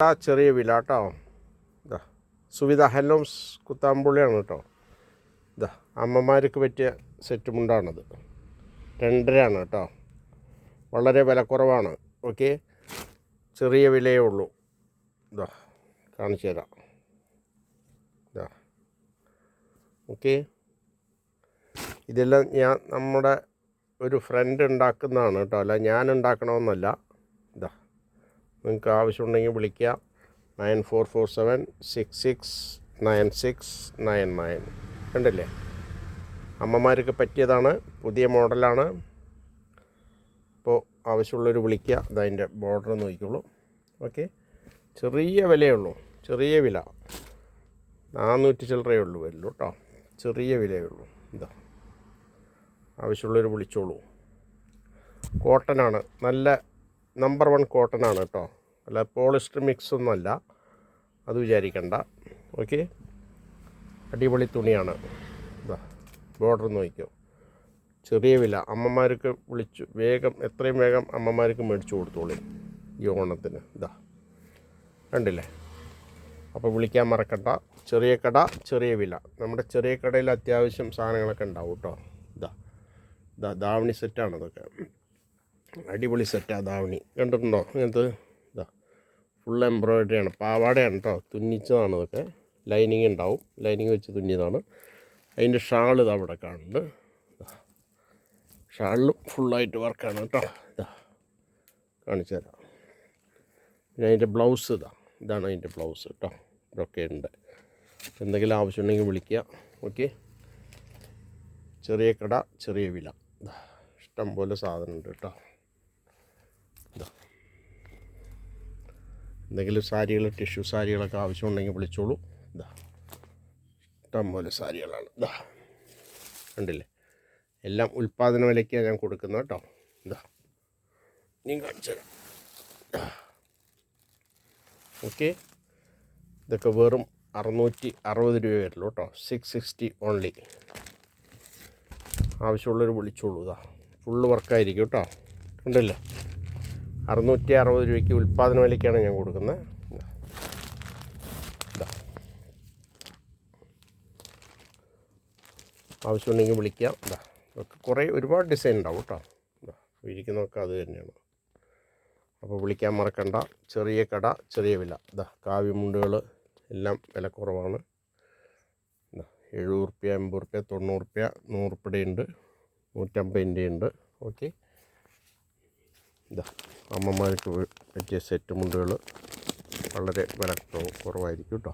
ചെറിയ വില കേട്ടോ. ഇതാ സുവിധ ഹെലോംസ് കുത്താമ്പുള്ളിയാണ് കേട്ടോ. ഇതാ അമ്മമാർക്ക് പറ്റിയ സെറ്റ് മുണ്ടാണത്. 2.5 കേട്ടോ. വളരെ വിലക്കുറവാണ്. ഓക്കെ, ചെറിയ വിലയേ ഉള്ളൂ. ഇതാ കാണിച്ചു തരാം. ഇതാ ഓക്കെ, ഇതെല്ലാം നമ്മുടെ ഒരു ഫ്രണ്ട് ഉണ്ടാക്കുന്നതാണ് കേട്ടോ, അല്ല ഞാൻ ഉണ്ടാക്കണമെന്നല്ല. ഇതാ നിങ്ങൾക്ക് ആവശ്യമുണ്ടെങ്കിൽ വിളിക്കുക. 9447669699. കണ്ടില്ലേ, അമ്മമാർക്ക് പറ്റിയതാണ്, പുതിയ മോഡലാണ്. അപ്പോൾ ആവശ്യമുള്ളവർ വിളിക്കുക. അതതിൻ്റെ ബോർഡർ നോക്കിക്കോളൂ. ഓക്കെ, ചെറിയ വിലയുള്ളൂ, ചെറിയ വില 400 ചില്ലറയേ ഉള്ളൂ വരല്ലോ കേട്ടോ. ചെറിയ വിലയേ ഉള്ളൂ. ഇതാ ആവശ്യമുള്ളവർ വിളിച്ചോളൂ. കോട്ടനാണ്, നല്ല നമ്പർ 1 കോട്ടനാണ് കേട്ടോ, അല്ല പോളിസ്റ്റർ മിക്സ് ഒന്നുമല്ല, അത് വിചാരിക്കണ്ട. ഓക്കെ, അടിപൊളി തുണിയാണ്. ഇതാ ബോർഡർ നോക്കിക്കോ. ചെറിയ വില, അമ്മമാർക്ക് വിളിച്ചു വേഗം, എത്രയും വേഗം അമ്മമാർക്ക് മേടിച്ചു കൊടുത്തോളൂ ഈ ഓണത്തിന്. ഇതാ കണ്ടില്ലേ, അപ്പോൾ വിളിക്കാൻ മറക്കണ്ട. ചെറിയ കട, ചെറിയ വില. നമ്മുടെ ചെറിയ കടയിൽ അത്യാവശ്യം സാധനങ്ങളൊക്കെ ഉണ്ടാവും കേട്ടോ. ഇതാ ഇതാ ധാവണി സെറ്റാണ് ഇതൊക്കെ, അടിപൊളി സെറ്റാണ് ധാവണി. കണ്ടിട്ടുണ്ടോ ഇങ്ങനത്തെ? ഇതാ ഫുൾ എംബ്രോയ്ഡറിയാണ്, പാവാടയാണ് കേട്ടോ, തുന്നിച്ചതാണ് ഇതൊക്കെ. ലൈനിങ് ഉണ്ടാവും, ലൈനിങ് വെച്ച് തുന്നിയതാണ്. അതിൻ്റെ ഷാൾ ഇതാ അവിടെ കാണുന്നുണ്ട്. ഷാളിലും ഫുള്ളായിട്ട് വർക്കാണ് കേട്ടോ. ഇതാ കാണിച്ചു തരാം. പിന്നെ അതിൻ്റെ ബ്ലൗസ് ഇതാണ് അതിൻ്റെ ബ്ലൗസ് കേട്ടോ. ഇതൊക്കെ ഉണ്ട്. എന്തെങ്കിലും ആവശ്യമുണ്ടെങ്കിൽ വിളിക്കുക. ഓക്കെ, ചെറിയ കട, ചെറിയ വില. ഇഷ്ടം പോലെ സാധനം ഉണ്ട് കേട്ടോ. ഇതാ എന്തെങ്കിലും സാരികൾ, ടിഷ്യൂ സാരികളൊക്കെ ആവശ്യമുണ്ടെങ്കിൽ വിളിച്ചോളൂ. ഇതാ ഇഷ്ടം പോലെ സാരികളാണ്. ഇതാ കണ്ടില്ലേ, എല്ലാം ഉൽപ്പാദന വിലയ്ക്കാണ് ഞാൻ കൊടുക്കുന്നത് കേട്ടോ. ഇതാ നീ കാണിച്ചു തരാം. ഓക്കെ, ഇതൊക്കെ വെറും 660 രൂപ വരുള്ളൂ കേട്ടോ. 660 ഓൺലി. ആവശ്യമുള്ളവർ വിളിച്ചോളൂ. ഇതാ ഫുള്ള് വർക്കായിരിക്കും കേട്ടോ. കണ്ടില്ലേ, 660 രൂപയ്ക്ക് ഉൽപ്പാദന വിലയ്ക്കാണ് ഞാൻ കൊടുക്കുന്നത്. ഇതാ ആവശ്യമുണ്ടെങ്കിൽ വിളിക്കാം. ഇതാ ഇതൊക്കെ കുറേ ഒരുപാട് ഡിസൈൻ ഉണ്ടാവും കേട്ടോ. ഇതാ ഇരിക്കുന്നതൊക്കെ അത് തന്നെയാണ്. അപ്പോൾ വിളിക്കാൻ മറക്കണ്ട. ചെറിയ കട, ചെറിയ വില. ഇതാ കാവ്യമുണ്ടുകൾ എല്ലാം വില കുറവാണ്. 70 റുപ്യ, 80 റുപ്യ, 90 റുപ്യ, 100 റുപ്യയുടെ ഉണ്ട്, 150 ഉണ്ട്. ഓക്കെ, ഇതാ അമ്മമാർക്ക് പറ്റിയ സെറ്റ് മുണ്ടുകൾ വളരെ വില കുറവായിരിക്കും കേട്ടോ.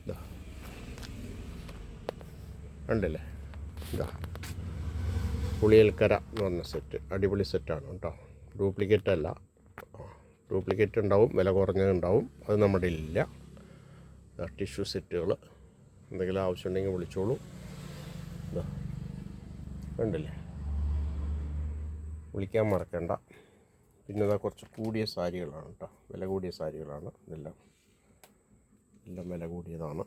ഇതാ കണ്ടില്ലേ, ഇതാ പുളിയൽക്കര എന്ന് പറഞ്ഞ സെറ്റ്, അടിപൊളി സെറ്റാണ് കേട്ടോ. ഡ്യൂപ്ലിക്കേറ്റ് അല്ല, ഡ്യൂപ്ലിക്കേറ്റ് ഉണ്ടാവും, വില കുറഞ്ഞതുണ്ടാവും, അത് നമ്മുടെ ഇല്ല. ടിഷ്യൂ സെറ്റുകൾ എന്തെങ്കിലും ആവശ്യമുണ്ടെങ്കിൽ വിളിച്ചോളൂ. ഇതാ കണ്ടില്ലേ, വിളിക്കാൻ മറക്കണ്ട. പിന്നെ ഇതാ കുറച്ച് കൂടിയ സാരികളാണ് കേട്ടോ, വില കൂടിയ സാരികളാണ് ഇതെല്ലാം, എല്ലാം വില കൂടിയതാണ്.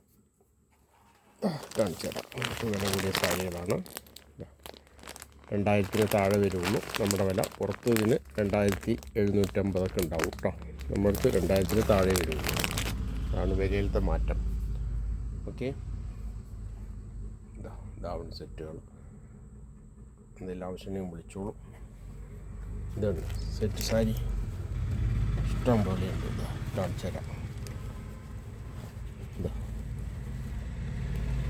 കാണിച്ചു തരാം. വില കൂടിയ സാരികളാണ്. 2000-ന് താഴെ വരുള്ളൂ നമ്മുടെ വില. പുറത്ത് ഇതിന് 2750 ഉണ്ടാവും കേട്ടോ. നമ്മളടുത്ത് 2000-ന് താഴെ വരുള്ളൂ. അതാണ് വിലയിലത്തെ മാറ്റം. ഓക്കെ, ധാവണി സെറ്റുകൾ എന്തെല്ലാം ആവശ്യമുണ്ടെങ്കിൽ വിളിച്ചോളൂ. ഇതാണ് സെറ്റ് സാരി, ഇഷ്ടം പോലെയുണ്ട്. ഇതാ കാണിച്ചു തരാം. ഇതാ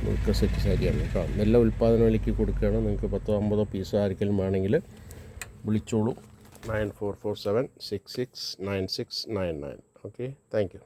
നിങ്ങൾക്ക് സെറ്റ് സാരിയാണ് കേട്ടോ. നല്ല ഉൽപ്പാദന വിലയ്ക്ക് കൊടുക്കുകയാണ്. നിങ്ങൾക്ക് 10-50 പീസ് ആർക്കെങ്കിലും വേണമെങ്കിൽ വിളിച്ചോളൂ. 9447669699. Okay, thank you.